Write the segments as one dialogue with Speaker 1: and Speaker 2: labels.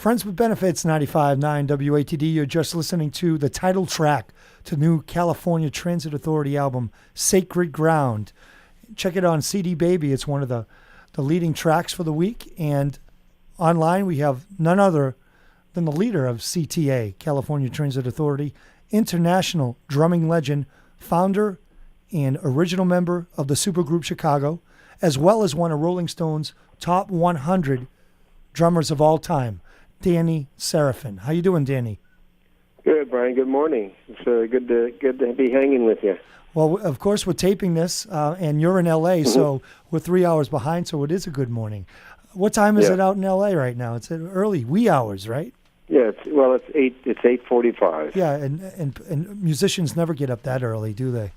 Speaker 1: Friends with Benefits, 95.9 WATD. You're just listening to the title track to the new California Transit Authority album, Sacred Ground. Check it on CD Baby. It's one of the leading tracks for the week. And online we have none other than the leader of CTA, California Transit Authority, international drumming legend, founder and original member of the supergroup Chicago, as well as one of Rolling Stone's top 100 drummers of all time, Danny Seraphine. How you doing, Danny?
Speaker 2: Good, Brian. Good morning. It's good to be hanging with you.
Speaker 1: Well, of course, we're taping this, and you're in L.A., so we're 3 hours behind, so it is a good morning. What time is it out in L.A. right now? It's early, wee hours, right?
Speaker 2: Yeah, it's 8:45.
Speaker 1: Yeah, and musicians never get up that early, do they?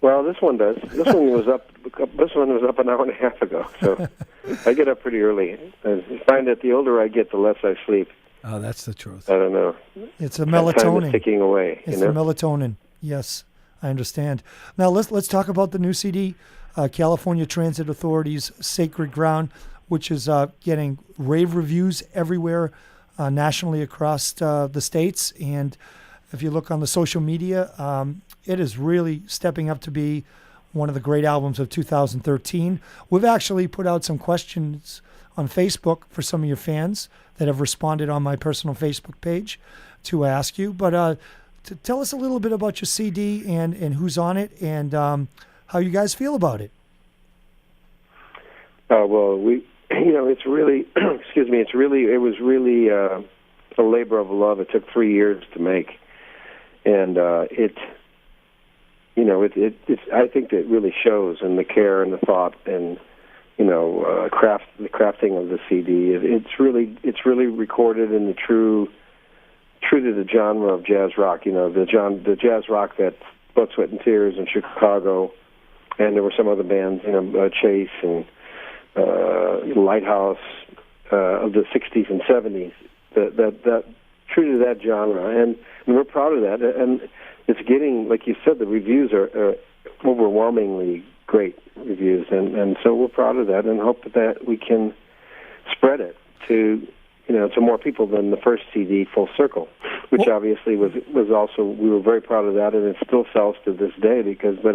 Speaker 2: Well, this one does. This one was up an hour and a half ago, so I get up pretty early. I find that the older I get, the less I sleep.
Speaker 3: Oh, that's the truth.
Speaker 2: I don't know.
Speaker 1: It's a melatonin.
Speaker 2: Time is ticking away.
Speaker 1: It's the melatonin. Yes, I understand. Now let's talk about the new CD, California Transit Authority's Sacred Ground, which is getting rave reviews everywhere nationally across the states. And if you look on the social media, it is really stepping up to be one of the great albums of 2013. We've actually put out some questions on Facebook for some of your fans that have responded on my personal Facebook page to ask you. But to tell us a little bit about your CD and who's on it and how you guys feel about it.
Speaker 2: Well, it's really, excuse me, it was really a labor of love. It took 3 years to make, and I think that it really shows in the care and the thought and the crafting of the CD. It's really recorded in the true to the genre of jazz rock. The jazz rock that Blood, Sweat, and Tears in Chicago, and there were some other bands, Chase and Lighthouse of the '60s and '70s. That true to that genre, and we're proud of that. And it's getting, like you said, the reviews are overwhelmingly great reviews, and so we're proud of that, and hope that we can spread it to more people than the first CD, Full Circle, which obviously was also, we were very proud of that, and it still sells to this day but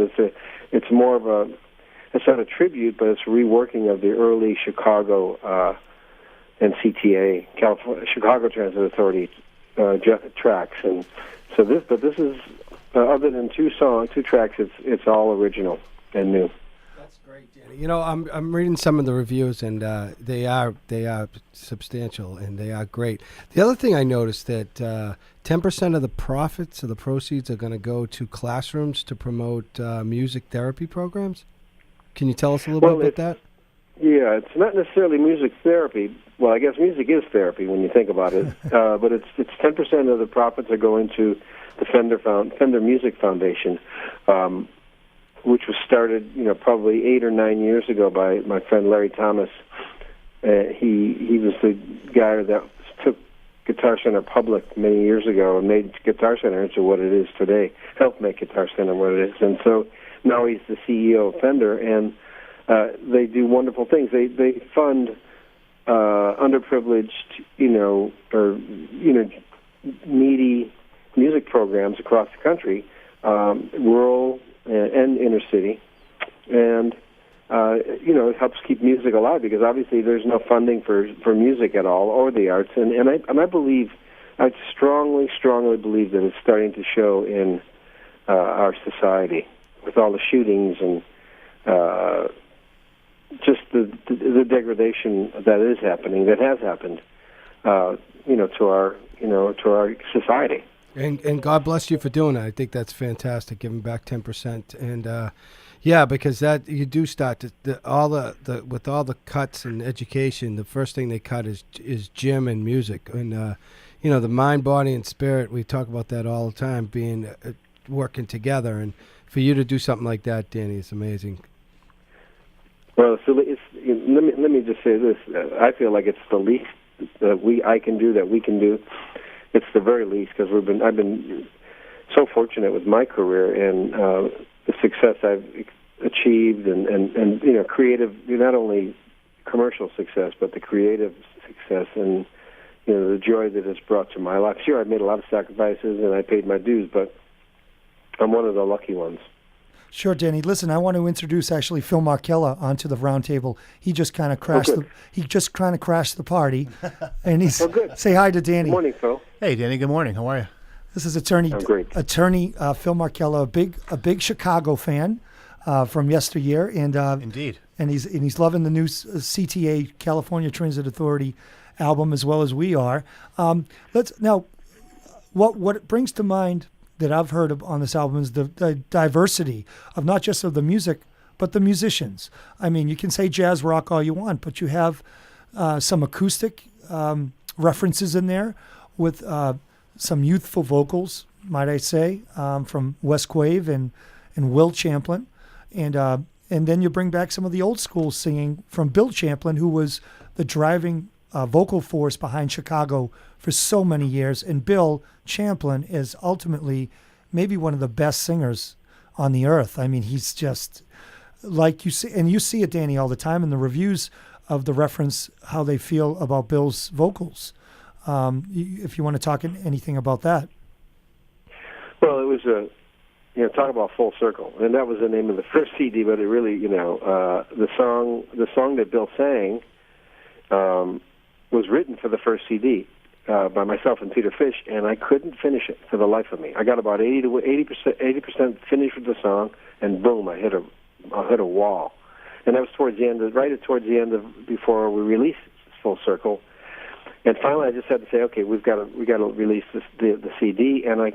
Speaker 2: it's more of it's not a tribute, but it's a reworking of the early Chicago and CTA, California Chicago Transit Authority tracks, and so this is other than two tracks, it's all original and new.
Speaker 3: That's great, Danny. I'm reading some of the reviews, and they are substantial and they are great. The other thing I noticed that 10% of the profits of the proceeds are going to go to classrooms to promote music therapy programs. Can you tell us a little bit about that? Yeah,
Speaker 2: it's not necessarily music therapy. Well, I guess music is therapy when you think about it. But it's 10% of the profits are going to the Fender Music Foundation, which was started, probably 8 or 9 years ago by my friend Larry Thomas. He was the guy that took Guitar Center public many years ago and made Guitar Center into what it is today. Helped make Guitar Center what it is, and so now he's the CEO of Fender, and they do wonderful things. They fund underprivileged, or needy music programs across the country, rural and inner city, and it helps keep music alive, because obviously there's no funding for music at all, or the arts, and I believe, I strongly believe that it's starting to show in our society with all the shootings and just the degradation that is happening, that has happened, to our society.
Speaker 3: And God bless you for doing it. I think that's fantastic, giving back 10%. And because that you do start to with all the cuts in education, the first thing they cut is gym and music, and the mind, body, and spirit. We talk about that all the time, being working together, and for you to do something like that, Danny, is amazing.
Speaker 2: Well, so let me just say this: I feel like it's the least that I can do. It's the very least, because I've been so fortunate with my career and the success I've achieved, and creative, not only commercial success, but the creative success, and the joy that it's brought to my life. Sure, I made a lot of sacrifices and I paid my dues, but I'm one of the lucky ones.
Speaker 1: Sure, Danny. Listen, I want to introduce actually Phil Markella onto the roundtable. He just kind of crashed. Crashed the party, and he's say hi to Danny.
Speaker 2: Good morning, Phil.
Speaker 4: Hey, Danny. Good morning. How are you?
Speaker 1: This is attorney Phil Markella, a big Chicago fan from yesteryear, and
Speaker 4: Indeed,
Speaker 1: and he's loving the new CTA California Transit Authority album as well as we are. What it brings to mind that I've heard of on this album is the diversity of not just of the music, but the musicians. I mean, you can say jazz rock all you want, but you have some acoustic references in there with some youthful vocals, might I say, from Wes Quave and Will Champlin. And then you bring back some of the old school singing from Bill Champlin, who was the driving vocal force behind Chicago for so many years. And Bill Champlin is ultimately maybe one of the best singers on the earth. I mean, he's just like you see, and you see it, Danny, all the time in the reviews of the reference, how they feel about Bill's vocals. If you want to talk anything about that.
Speaker 2: Well, it was talk about full circle, and that was the name of the first CD. But it really, the song that Bill sang was written for the first CD by myself and Peter Fish, and I couldn't finish it for the life of me. I got about 80% finished with the song, and boom, I hit a wall. And that was towards the end of before we released Full Circle. And finally, I just had to say, okay, we got to release the CD. And I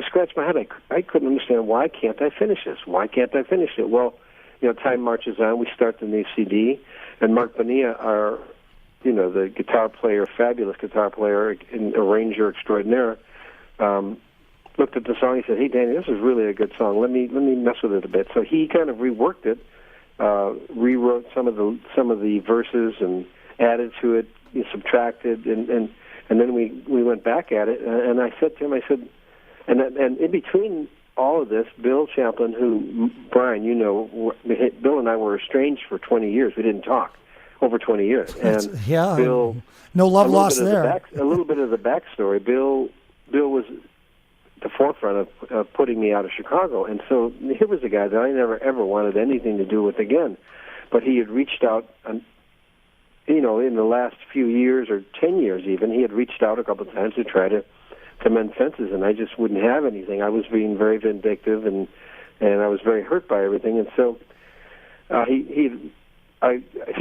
Speaker 2: scratched my head. I couldn't understand, why can't I finish this? Why can't I finish it? Well, time marches on. We start the new CD, and Mark Bonilla, the guitar player, fabulous guitar player and arranger extraordinaire, looked at the song. He said, "Hey, Danny, this is really a good song. Let me mess with it a bit." So he kind of reworked it, rewrote some of the verses and added to it, subtracted, and then we went back at it. And I said to him, and in between all of this, Bill Champlin, who, Brian, Bill and I were estranged for 20 years. We didn't talk over 20 years. And Bill,
Speaker 1: no love lost there.
Speaker 2: A little bit of the backstory. Bill was the forefront of putting me out of Chicago. And so here was a guy that I never, ever wanted anything to do with again. But he had reached out, in the last few years, or 10 years even, he had reached out a couple of times to try to mend fences, and I just wouldn't have anything. I was being very vindictive, and I was very hurt by everything. And so I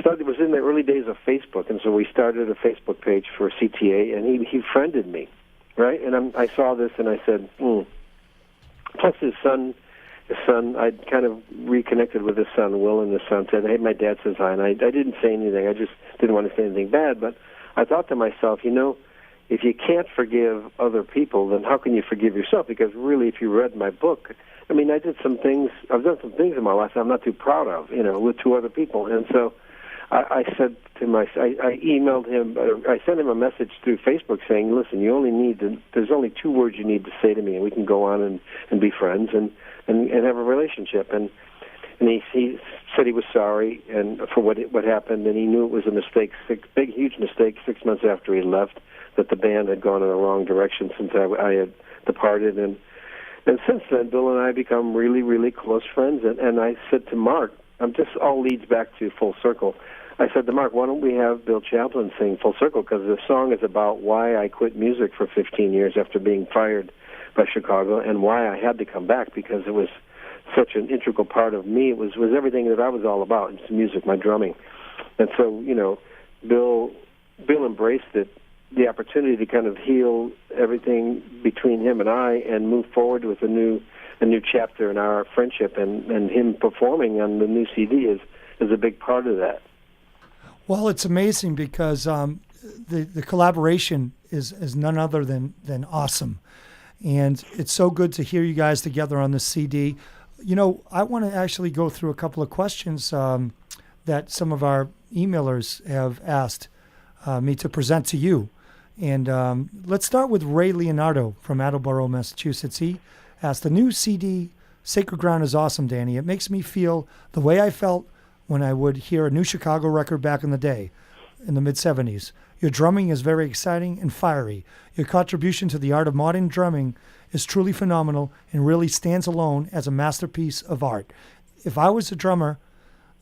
Speaker 2: started. It was in the early days of Facebook, and so we started a Facebook page for CTA, and he friended me, right? And I saw this, and I said, Plus his son, I'd kind of reconnected with his son, Will, and his son said, "Hey, my dad says hi," and I didn't say anything. I just didn't want to say anything bad, but I thought to myself, if you can't forgive other people, then how can you forgive yourself? Because really, if you read my book, I've done some things in my life I'm not too proud of, with two other people. And so I said to I emailed him, I sent him a message through Facebook saying, "Listen, there's only 2 words you need to say to me, and we can go on and be friends and have a relationship." And he said he was sorry and for what happened, and he knew it was a mistake, huge mistake 6 months after he left, that the band had gone in the wrong direction since I had departed. And since then, Bill and I become really, really close friends. And I said to Mark, this all leads back to Full Circle. I said to Mark, why don't we have Bill Champlin sing Full Circle? Because the song is about why I quit music for 15 years after being fired by Chicago, and why I had to come back, because it was such an integral part of me. It was everything that I was all about. It's music, my drumming. And so, Bill embraced it, the opportunity to kind of heal everything between him and I, and move forward with a new chapter in our friendship, and him performing on the new CD is a big part of that.
Speaker 1: Well, it's amazing because the collaboration is none other than awesome, and it's so good to hear you guys together on this CD. I want to actually go through a couple of questions that some of our emailers have asked me to present to you. And let's start with Ray Leonardo from Attleboro, Massachusetts. He asked, "The new CD, Sacred Ground, is awesome, Danny. It makes me feel the way I felt when I would hear a new Chicago record back in the day, in the mid-'70s. Your drumming is very exciting and fiery. Your contribution to the art of modern drumming is truly phenomenal and really stands alone as a masterpiece of art. If I was a drummer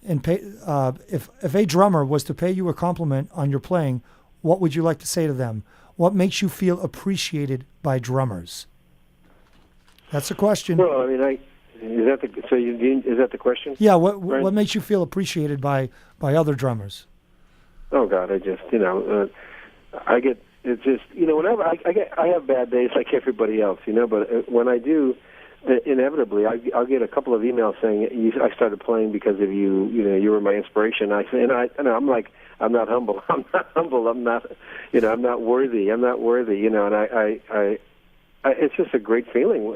Speaker 1: and if a drummer was to pay you a compliment on your playing, what would you like to say to them? What makes you feel appreciated by drummers? That's the question.
Speaker 2: Well, I mean, is that the question?
Speaker 1: Yeah. What makes you feel appreciated by other drummers?
Speaker 2: Oh God, I get, it's just, whenever I have bad days like everybody else, but when I do, inevitably I'll get a couple of emails saying I started playing because of you. You were my inspiration. I'm like, I'm not humble. I'm not humble. I'm not, I'm not worthy. I'm not worthy. And I it's just a great feeling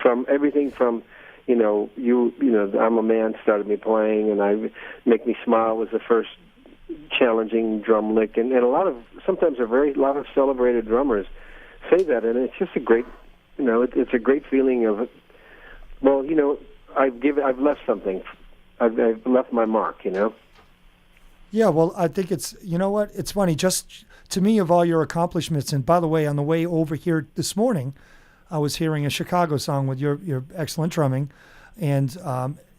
Speaker 2: from everything from, I'm a man started me playing, and make me smile was the first challenging drum lick, and sometimes a lot of celebrated drummers say that, and it's just a great, it's a great feeling of, well, I've left something, I've left my mark,
Speaker 1: Yeah, well, I think it's, what, it's funny, just to me, of all your accomplishments, and by the way, on the way over here this morning, I was hearing a Chicago song with your excellent drumming, and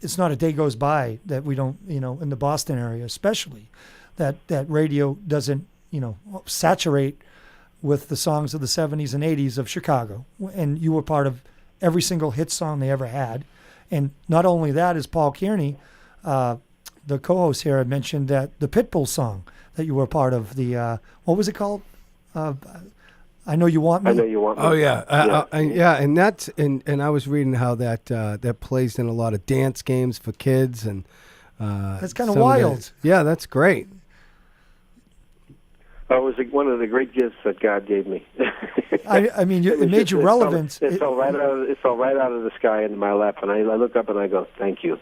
Speaker 1: it's not a day goes by that we don't, in the Boston area especially, that radio doesn't, saturate with the songs of the 70s and 80s of Chicago. And you were part of every single hit song they ever had. And not only that, as Paul Kearney, the co-host here, had mentioned that the Pitbull song that you were part of, the, what was it called? I Know You Want Me?
Speaker 2: I Know You Want Me.
Speaker 3: Oh, yeah. And that's, and I was reading how that plays in a lot of dance games for kids. And
Speaker 1: that's kind of wild.
Speaker 3: Yeah, that's great.
Speaker 2: It was one of the great gifts that God gave me.
Speaker 1: I mean, it made you relevant.
Speaker 2: It fell right out of the sky into my lap, and I look up and I go, "Thank you."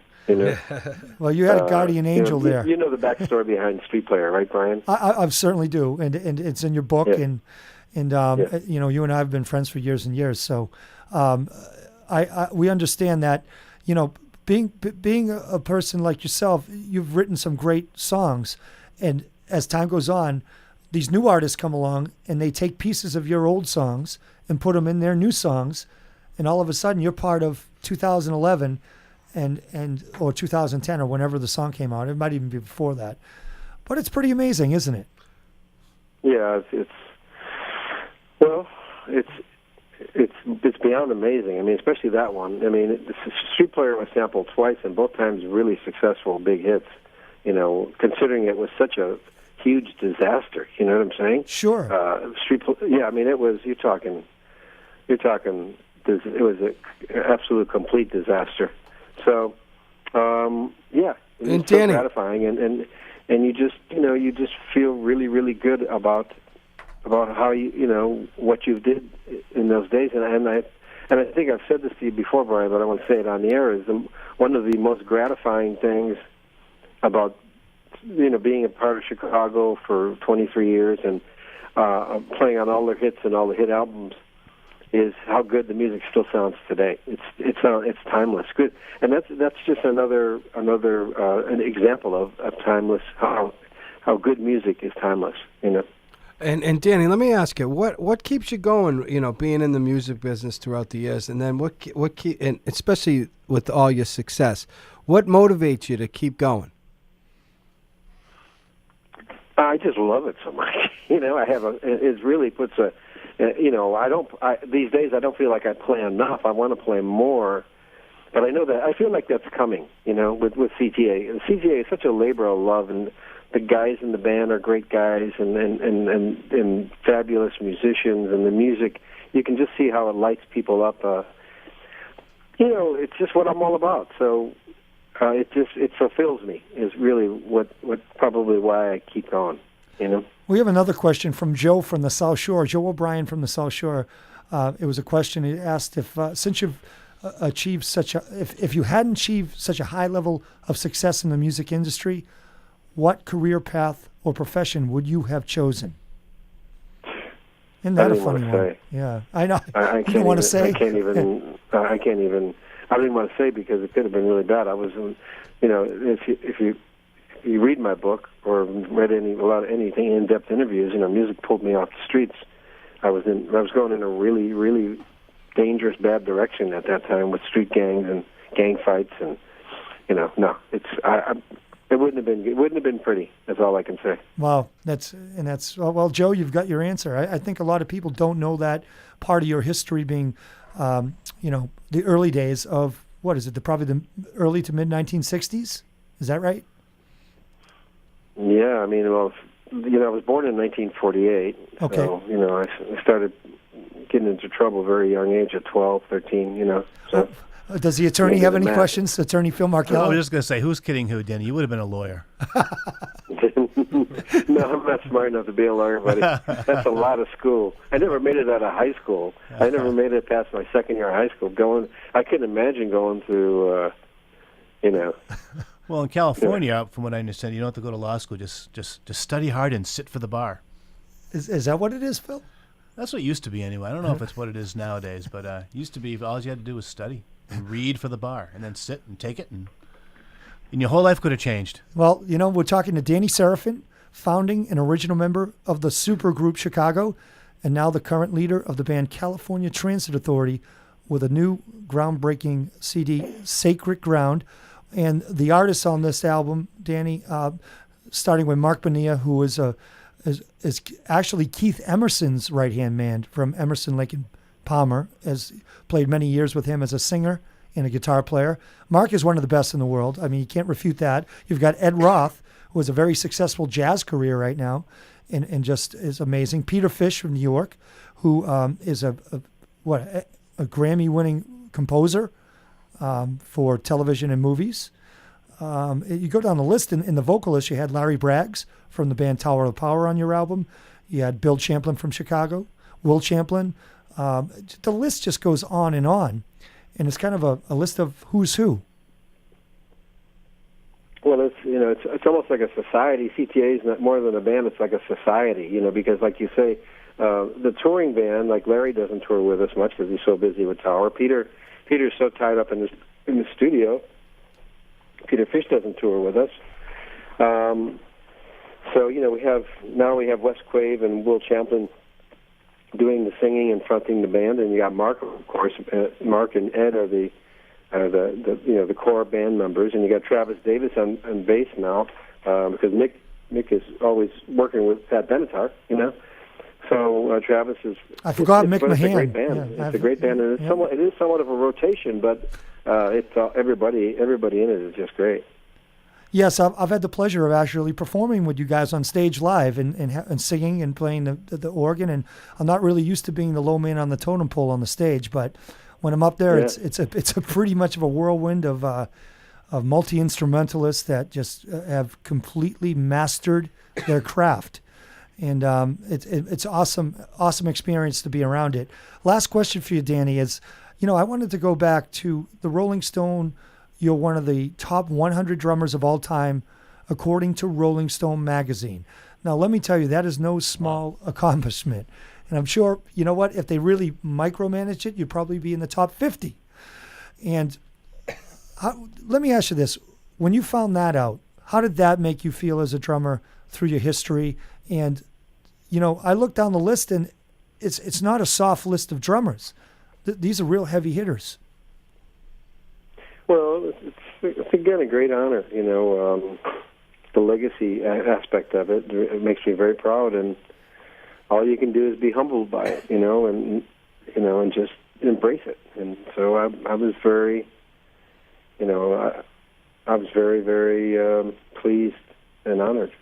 Speaker 1: Well, you had a guardian angel there.
Speaker 2: You know the backstory behind Street Player, right, Brian?
Speaker 1: I certainly do, and it's in your book, and you and I have been friends for years and years. So, we understand that, being a person like yourself, you've written some great songs, and as time goes on, these new artists come along and they take pieces of your old songs and put them in their new songs, and all of a sudden you're part of 2011 or 2010 or whenever the song came out. It might even be before that, but it's pretty amazing, isn't it?
Speaker 2: Yeah, it's beyond amazing. I mean, especially that one. I mean, the Street Player was sampled twice, and both times really successful big hits. Considering it was such a huge disaster. You know what I'm saying?
Speaker 1: Sure.
Speaker 2: I mean, it was. You're talking. It was an absolute complete disaster. So, it's so gratifying, and you just feel really, really good about how what you did in those days, and I think I've said this to you before, Brian, but I want to say it on the air, is one of the most gratifying things about being a part of Chicago for 23 years and playing on all their hits and all the hit albums is how good the music still sounds today. It's timeless, good, and that's just another an example of timeless, how good music is timeless.
Speaker 3: And Danny, let me ask you, what keeps you going? Being in the music business throughout the years, and then and especially with all your success, what motivates you to keep going?
Speaker 2: I just love it so much. It really puts these days I don't feel like I play enough. I want to play more, but I know that I feel like that's coming, with CTA. And CTA is such a labor of love, and the guys in the band are great guys and fabulous musicians, and the music, you can just see how it lights people up. It's just what I'm all about. So it fulfills me, is really what probably why I keep going.
Speaker 1: We have another question from Joe from the South Shore, Joe O'Brien from the South Shore. It was a question he asked if since you've achieved if you hadn't achieved such a high level of success in the music industry, what career path or profession would you have chosen? Isn't that a funny one? Yeah, I know.
Speaker 2: I
Speaker 1: can't want to say.
Speaker 2: I can't even. I don't even want to say, because it could have been really bad. I was, if you read my book or read anything in-depth interviews, music pulled me off the streets. I was going in a really, really dangerous, bad direction at that time with street gangs and gang fights, and no, it wouldn't have been pretty. That's all I can say.
Speaker 1: Wow, that's well, Joe, you've got your answer. I think a lot of people don't know that part of your history being, the early days of what is it? Probably the early to mid 1960s. Is that right?
Speaker 2: Yeah, I was born in 1948.
Speaker 1: Okay.
Speaker 2: So, I started getting into trouble at a very young age at 12, 13, so.
Speaker 1: Does the attorney have any questions? Attorney Phil Markella?
Speaker 4: I was just going to say, who's kidding who, Danny? You would have been a lawyer.
Speaker 2: No, I'm not smart enough to be a lawyer, buddy. That's a lot of school. I never made it out of high school. I never made it past my second year of high school. I couldn't imagine going through,
Speaker 4: Well, in California, from what I understand, you don't have to go to law school. Just study hard and sit for the bar.
Speaker 1: Is that what it is, Phil?
Speaker 4: That's what it used to be anyway. I don't know if it's what it is nowadays, but it used to be all you had to do was study and read for the bar and then sit and take it, and your whole life could have changed.
Speaker 1: Well, we're talking to Danny Seraphine, founding and original member of the supergroup Chicago, and now the current leader of the band California Transit Authority, with a new groundbreaking CD, Sacred Ground. And the artists on this album, Danny, starting with Mark Bonilla, who is actually Keith Emerson's right-hand man from Emerson, Lake and Palmer, has played many years with him as a singer and a guitar player. Mark is one of the best in the world. I mean, you can't refute that. You've got Ed Roth, who has a very successful jazz career right now and just is amazing. Peter Fish from New York, who is a Grammy-winning composer for television and movies. You go down the list, in the vocalists, you had Larry Braggs from the band Tower of Power on your album. You had Bill Champlin from Chicago, Will Champlin. The list just goes on, and it's kind of a list of who's who.
Speaker 2: Well, it's almost like a society. CTA is not more than a band; it's like a society, because, like you say, the touring band, like Larry doesn't tour with us much because he's so busy with Tower. Peter's so tied up in the studio. Peter Fish doesn't tour with us. So we have Wes Quave and Will Champlin doing the singing and fronting the band, and you got Mark, of course. Mark and Ed are the core band members, and you got Travis Davis on bass now because Mick is always working with Pat Benatar, So Travis is.
Speaker 1: I forgot Mick Mahan.
Speaker 2: It's a great band.
Speaker 1: Yeah,
Speaker 2: it's a great band, and it is somewhat of a rotation, but it's everybody in it is just great.
Speaker 1: Yes, I've had the pleasure of actually performing with you guys on stage live and singing and playing the organ, and I'm not really used to being the low man on the totem pole on the stage, but when I'm up there, it's a pretty much of a whirlwind of multi-instrumentalists that just have completely mastered their craft. And it's awesome experience to be around it. Last question for you, Danny, is, I wanted to go back to the Rolling Stone. You're one of the top 100 drummers of all time, according to Rolling Stone magazine. Now, let me tell you, that is no small accomplishment. And I'm sure, if they really micromanage it, you'd probably be in the top 50. And let me ask you this. When you found that out, how did that make you feel as a drummer through your history? And, I look down the list, and it's not a soft list of drummers. These are real heavy hitters.
Speaker 2: Well, it's again a great honor. The legacy aspect of it makes me very proud, and all you can do is be humbled by it, and just embrace it. And so I was very, I was very, very pleased and honored.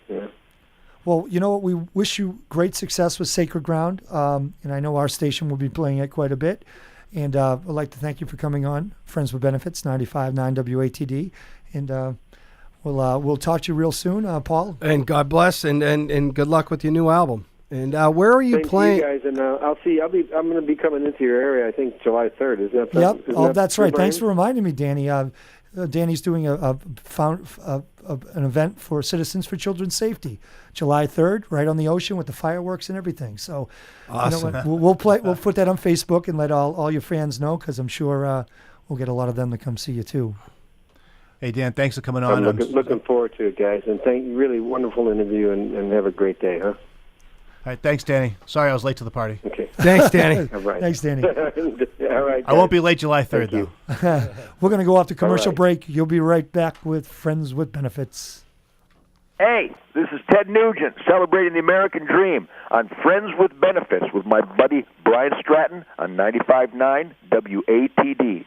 Speaker 1: Well, we wish you great success with Sacred Ground, and I know our station will be playing it quite a bit. And I'd like to thank you for coming on Friends with Benefits, 95.9 WATD. And we'll talk to you real soon, Paul.
Speaker 3: And God bless, and good luck with your new album. And where are you playing?
Speaker 2: Thank you guys, and I'll see. I'm going to be coming into your area. I think July 3rd. Isn't that?
Speaker 1: Yep. That's right. Thanks for reminding me, Danny. Danny's doing an event for Citizens for Children's Safety, July 3rd, right on the ocean with the fireworks and everything. So,
Speaker 3: awesome.
Speaker 1: We'll put that on Facebook and let all your fans know, because I'm sure we'll get a lot of them to come see you too.
Speaker 4: Hey, Dan, thanks for coming
Speaker 2: I'm
Speaker 4: on.
Speaker 2: looking forward to it, guys. And thank you. Really wonderful interview, and have a great day, huh?
Speaker 4: All right, thanks, Danny. Sorry I was late to the party.
Speaker 2: Okay.
Speaker 3: Thanks, Danny.
Speaker 2: All right.
Speaker 1: Thanks, Danny.
Speaker 2: All right.
Speaker 4: I won't be late July 3rd,
Speaker 2: Thank you.
Speaker 4: though.
Speaker 1: We're going to go off to commercial
Speaker 2: right.
Speaker 1: break. You'll be right back with Friends with Benefits.
Speaker 5: Hey, this is Ted Nugent celebrating the American dream on Friends with Benefits with my buddy Brian Stratton on 95.9 WATD.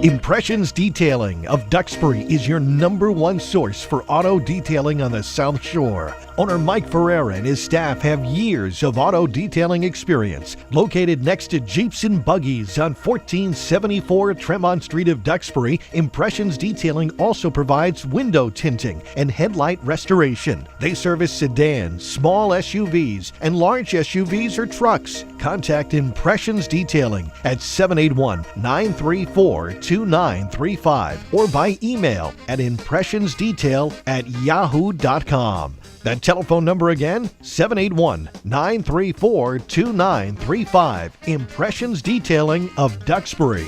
Speaker 6: Impressions Detailing of Duxbury is your #1 source for auto detailing on the South Shore. Owner Mike Ferreira and his staff have years of auto detailing experience. Located next to Jeeps and Buggies on 1474 Tremont Street of Duxbury, Impressions Detailing also provides window tinting and headlight restoration. They service sedans, small SUVs, and large SUVs or trucks. Contact Impressions Detailing at 781-934-2935 or by email at impressionsdetail@yahoo.com. That telephone number again, 781-934-2935. Impressions Detailing of Duxbury.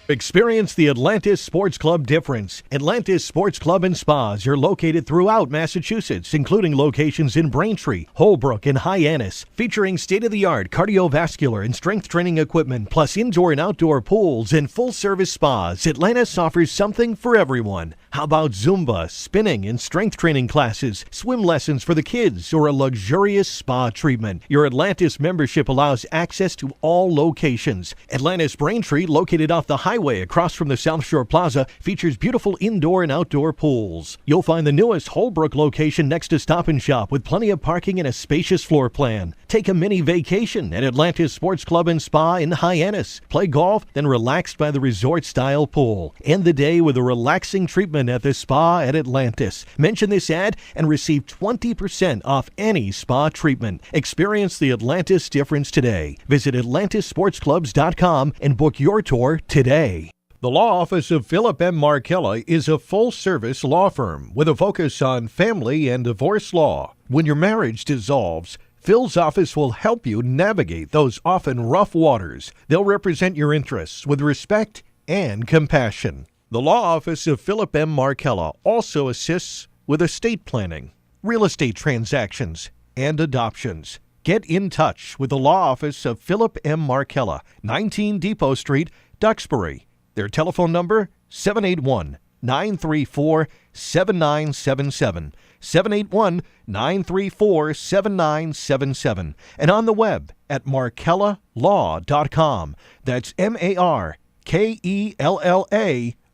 Speaker 6: Experience the Atlantis Sports Club difference. Atlantis Sports Club and Spas are located throughout Massachusetts, including locations in Braintree, Holbrook, and Hyannis, featuring state-of-the-art cardiovascular and strength training equipment, plus indoor and outdoor pools and full-service spas. Atlantis offers something for everyone. How about Zumba, spinning, and strength training classes, swim lessons for the kids, or a luxurious spa treatment? Your Atlantis membership allows access to all locations. Atlantis Braintree, located off the highway across from the South Shore Plaza, features beautiful indoor and outdoor pools. You'll find the newest Holbrook location next to Stop and Shop with plenty of parking and a spacious floor plan. Take a mini vacation at Atlantis Sports Club and Spa in Hyannis. Play golf, then relax by the resort-style pool. End the day with a relaxing treatment at the spa at Atlantis. Mention this ad and receive 20% off any spa treatment. Experience the Atlantis difference today. Visit AtlantisSportsClubs.com and book your tour today. The law office of Philip M. Markella is a full-service law firm with a focus on family and divorce law. When your marriage dissolves, Phil's office will help you navigate those often rough waters. They'll represent your interests with respect and compassion. The law office of Philip M. Markella also assists with estate planning, real estate transactions, and adoptions. Get in touch with the law office of Philip M. Markella, 19 Depot Street, Duxbury. Their telephone number, 781-934-7977, 781-934-7977, and on the web at markellalaw.com. That's MARKELLA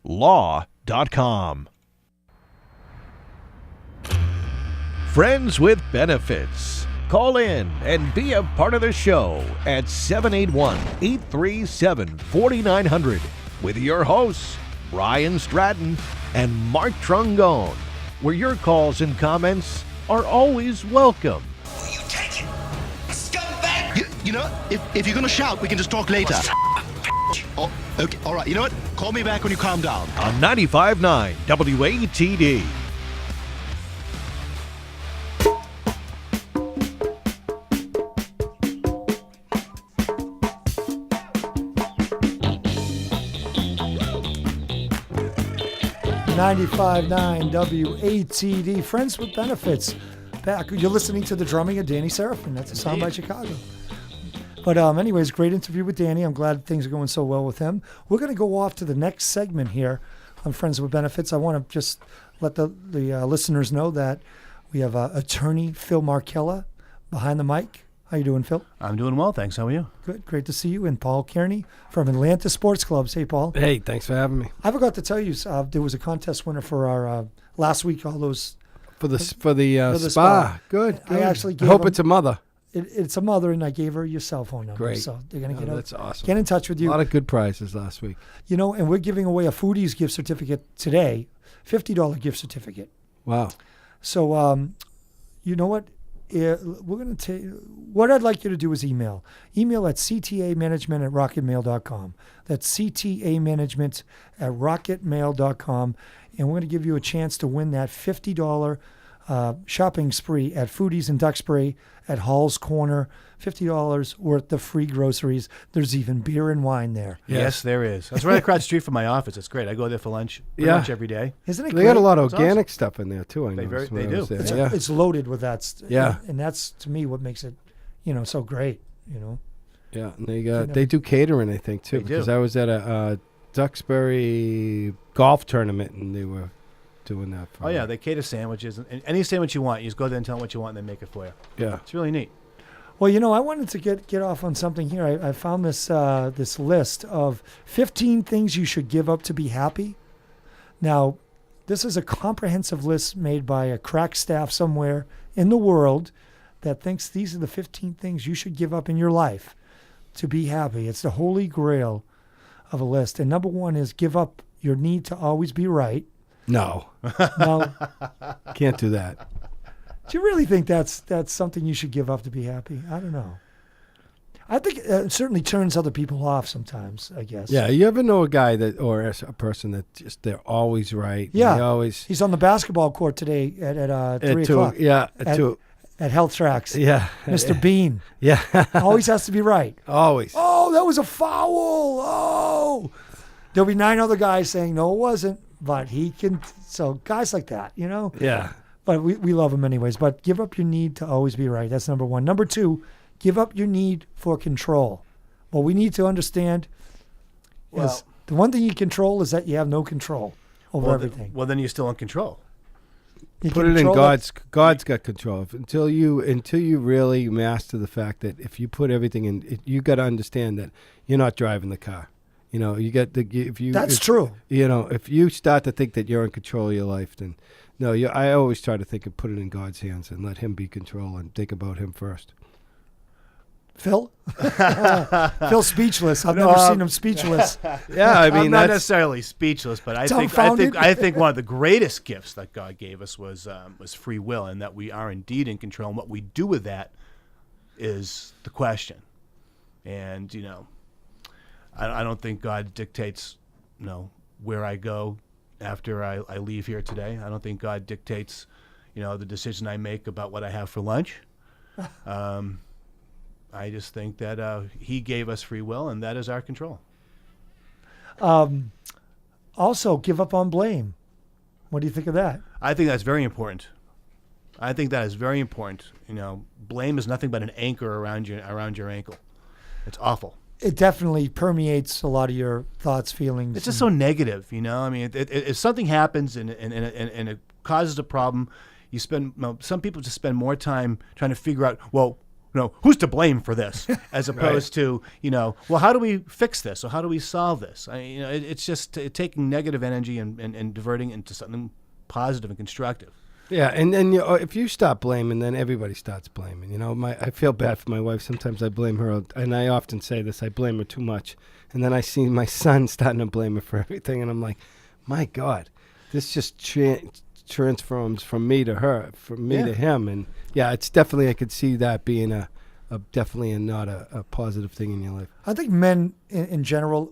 Speaker 6: law.com. Friends with Benefits. Call in and be a part of the show at 781-837-4900 with your hosts, Brian Stratton and Mark Trungone, where your calls and comments are always welcome.
Speaker 7: Will you take it? Scumbag! You know, if you're going to shout, we can just talk later. Oh, okay, all right. You know what? Call me back when you calm down.
Speaker 6: On 95.9 WATD.
Speaker 1: .959 WATD. Friends with Benefits. Back. You're listening to the drumming of Danny Seraphine. That's a song by Chicago. But anyways, great interview with Danny. I'm glad things are going so well with him. We're going to go off to the next segment here on Friends with Benefits. I want to just let the listeners know that we have attorney Phil Markella behind the mic. How you doing, Phil?
Speaker 4: I'm doing well, thanks. How are you?
Speaker 1: Good. Great to see you. And Paul Kearney from Atlantis Sports Clubs. Hey, Paul.
Speaker 3: Hey, thanks for having me.
Speaker 1: I forgot to tell you, there was a contest winner for our last week, all those...
Speaker 3: For the
Speaker 1: the
Speaker 3: spa.
Speaker 1: spa.
Speaker 3: Good.
Speaker 1: I actually
Speaker 3: I
Speaker 1: gave
Speaker 3: hope
Speaker 1: them-
Speaker 3: it's a mother.
Speaker 1: It's a mother, and I gave her your cell phone number.
Speaker 3: Great.
Speaker 1: So they're going to
Speaker 3: That's awesome.
Speaker 1: get in touch with
Speaker 3: A
Speaker 1: you.
Speaker 3: lot of good prizes last week.
Speaker 1: You know, and we're giving away a Foodies gift certificate today, $50 gift certificate.
Speaker 3: Wow.
Speaker 1: So, you know what? We're going to take. What I'd like you to do is email at ctamanagement@rocketmail.com. That's ctamanagement@rocketmail.com, and we're going to give you a chance to win that $50 shopping spree at Foodies in Duxbury, at Hall's Corner, $50 worth of free groceries. There's even beer and wine there.
Speaker 4: Yes, there is. That's right across the street from my office. It's great. I go there for lunch, lunch every day.
Speaker 1: Isn't it
Speaker 3: They
Speaker 1: great?
Speaker 3: got a lot of
Speaker 4: It's
Speaker 3: organic stuff in there too. I know.
Speaker 4: They do.
Speaker 1: It's loaded with that.
Speaker 3: Yeah.
Speaker 1: And that's, to me, what makes it, so great,
Speaker 3: Yeah, and they do catering, I think, too.
Speaker 4: They
Speaker 3: Because
Speaker 4: do.
Speaker 3: I was at a Duxbury golf tournament, and they were doing that.
Speaker 4: Oh, yeah. They cater sandwiches. And any sandwich you want, you just go there and tell them what you want, and they make it for you.
Speaker 3: Yeah.
Speaker 4: It's really neat.
Speaker 1: Well, I wanted to get off on something here. I found this this list of 15 things you should give up to be happy. Now, this is a comprehensive list made by a crack staff somewhere in the world that thinks these are the 15 things you should give up in your life to be happy. It's the holy grail of a list. And number 1 is give up your need to always be right.
Speaker 3: No,
Speaker 1: Now,
Speaker 3: can't do that.
Speaker 1: do you really think that's something you should give up to be happy? I don't know. I think it certainly turns other people off sometimes, I guess.
Speaker 3: Yeah, you ever know a guy or a person that just they're always right?
Speaker 1: Yeah.
Speaker 3: They always
Speaker 1: He's on the basketball court today at 3
Speaker 3: at 2.
Speaker 1: o'clock.
Speaker 3: Yeah,
Speaker 1: At-
Speaker 3: at 2.
Speaker 1: At Health Tracks.
Speaker 3: Yeah,
Speaker 1: Mr. Bean.
Speaker 3: Yeah,
Speaker 1: Always has to be right.
Speaker 3: always.
Speaker 1: Oh, that was a foul. Oh. There'll be 9 other guys saying, no, it wasn't. But he can. So guys like that,
Speaker 3: Yeah,
Speaker 1: But we love him anyways. But give up your need to always be right. That's number 1. Number 2, give up your need for control. What we need to understand is the one thing you control is that you have no control over everything.
Speaker 4: Well, then you're still in control.
Speaker 1: You
Speaker 3: put it in
Speaker 1: control
Speaker 3: God's got control. Until you really master the fact that if you put everything in, you got to understand that you're not driving the car. You get
Speaker 1: That's true.
Speaker 3: If you start to think that you're in control of your life, then no. I always try to think and put it in God's hands and let Him be control and think about Him first.
Speaker 1: Phil? Phil's speechless. I've never seen him speechless.
Speaker 3: Yeah, I mean
Speaker 4: I'm not
Speaker 3: that's
Speaker 4: necessarily speechless, but I
Speaker 1: Dumbfounded?
Speaker 4: think one of the greatest gifts that God gave us was free will, and that we are indeed in control. And what we do with that is the question. And I don't think God dictates, where I go after I leave here today. I don't think God dictates, the decision I make about what I have for lunch. I just think that He gave us free will, and that is our control.
Speaker 1: Also, give up on blame. What do you think of that?
Speaker 4: I think that's very important. I think that is very important. Blame is nothing but an anchor around your ankle. It's awful.
Speaker 1: It definitely permeates a lot of your thoughts, feelings.
Speaker 4: It's just so negative, I mean, if something happens and it causes a problem, some people just spend more time trying to figure out, who's to blame for this, as opposed to, well, how do we fix this, or how do we solve this? It's just taking negative energy and diverting it into something positive and constructive.
Speaker 3: Yeah, and then if you stop blaming, then everybody starts blaming. I feel bad for my wife. Sometimes I blame her, and I often say this: I blame her too much. And then I see my son starting to blame her for everything, and I'm like, my God, this just transforms from me to her, from me to him, and it's definitely I could see that being a definitely not a positive thing in your life.
Speaker 1: I think men in general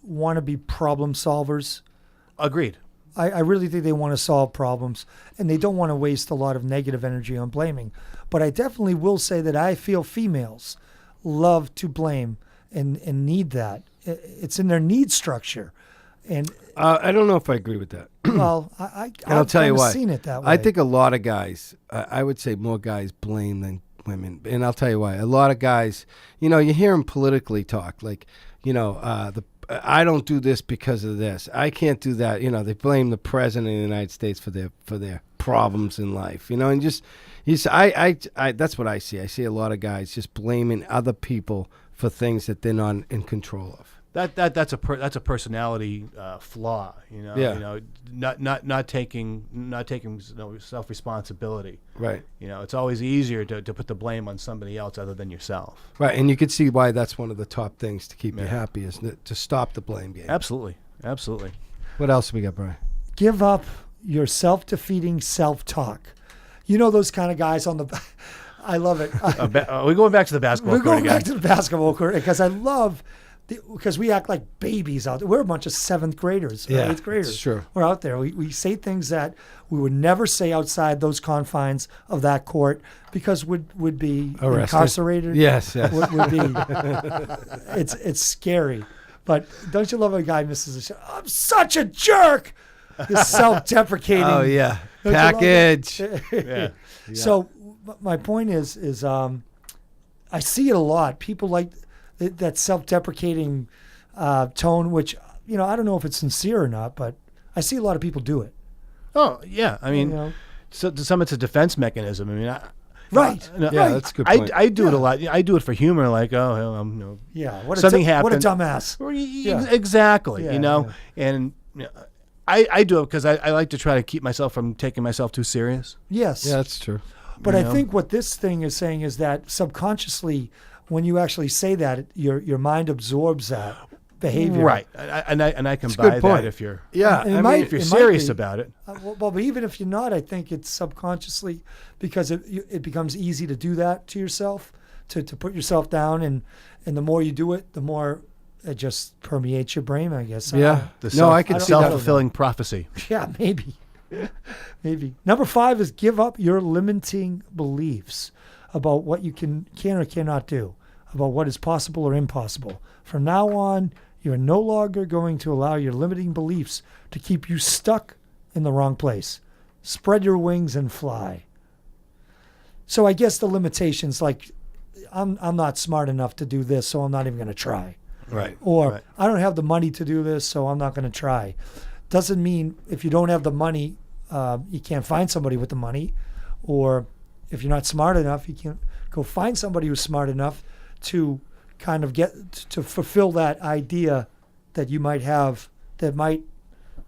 Speaker 1: want to be problem solvers.
Speaker 4: Agreed.
Speaker 1: I really think they want to solve problems, and they don't want to waste a lot of negative energy on blaming. But I definitely will say that I feel females love to blame and need that. It's in their need structure. And
Speaker 3: I don't know if I agree with that.
Speaker 1: well,
Speaker 3: I'll tell you why.
Speaker 1: I've seen it that way.
Speaker 3: I think a lot of guys, I would say more guys blame than women. And I'll tell you why. A lot of guys, you hear them politically talk like, I don't do this because of this. I can't do that. They blame the president of the United States for their problems in life. And that's what I see. I see a lot of guys just blaming other people for things that they're not in control of.
Speaker 4: That's a personality flaw. Not taking self responsibility.
Speaker 3: Right.
Speaker 4: It's always easier to put the blame on somebody else other than yourself.
Speaker 3: Right, and you can see why that's one of the top things to keep you happy is to stop the blame game.
Speaker 4: Absolutely.
Speaker 3: What else we got, Brian?
Speaker 1: Give up your self-defeating self-talk. Those kind of guys on the... I love it.
Speaker 4: We're going back to the basketball
Speaker 1: We're
Speaker 4: court
Speaker 1: going
Speaker 4: again.
Speaker 1: back to the basketball court because I love because we act like babies out there. We're a bunch of 7th graders, or
Speaker 3: Yeah,
Speaker 1: 8th graders.
Speaker 3: it's true.
Speaker 1: We're out there. We say things that we would never say outside those confines of that court because would be
Speaker 3: Arrested.
Speaker 1: incarcerated.
Speaker 3: Yes.
Speaker 1: Would be. It's scary. But don't you love a guy misses a shot? I'm such a jerk. This self-deprecating.
Speaker 3: Oh yeah,
Speaker 1: Don't you love
Speaker 3: package.
Speaker 1: that? So my point is I see it a lot. People like that self-deprecating tone, which I don't know if it's sincere or not, but I see a lot of people do it.
Speaker 4: Oh yeah, I mean,
Speaker 1: You know?
Speaker 4: so to some it's a defense mechanism. I mean,
Speaker 1: Right.
Speaker 4: no,
Speaker 3: Yeah, that's a good point.
Speaker 4: I do it a lot. I do it for humor, like
Speaker 1: Yeah. What
Speaker 4: something
Speaker 1: What a
Speaker 4: happened.
Speaker 1: dumbass.
Speaker 4: Yeah. Exactly.
Speaker 1: Yeah,
Speaker 4: And I do it because I like to try to keep myself from taking myself too serious.
Speaker 1: Yes.
Speaker 3: Yeah, that's true.
Speaker 1: But
Speaker 4: you
Speaker 1: I
Speaker 4: know?
Speaker 1: think what this thing is saying is that subconsciously, when you actually say that, your mind absorbs that behavior.
Speaker 4: Right. And I can
Speaker 3: It's a
Speaker 4: buy
Speaker 3: good point.
Speaker 4: that if you're
Speaker 3: Yeah,
Speaker 1: And it
Speaker 3: I
Speaker 1: might-
Speaker 3: mean,
Speaker 4: if you're
Speaker 1: it might
Speaker 4: serious
Speaker 1: be.
Speaker 4: about it.
Speaker 1: Well, but even if you're not, I think it's subconsciously because it becomes easy to do that to yourself, to put yourself down, and the more you do it, the more it just permeates your brain, I guess.
Speaker 3: yeah.
Speaker 4: The
Speaker 3: I can see that.
Speaker 4: self-fulfilling prophecy.
Speaker 1: Yeah, maybe. Maybe. Number 5 is give up your limiting beliefs about what you can or cannot do, about what is possible or impossible. From now on, you are no longer going to allow your limiting beliefs to keep you stuck in the wrong place. Spread your wings and fly. So I guess the limitations, like I'm not smart enough to do this, so I'm not even going to try.
Speaker 3: Right.
Speaker 1: Or
Speaker 4: Right.
Speaker 1: I don't have the money to do this, so I'm not going to try. Doesn't mean if you don't have the money, you can't find somebody with the money. Or if you're not smart enough, you can't go find somebody who's smart enough to kind of to fulfill that idea that you might have that might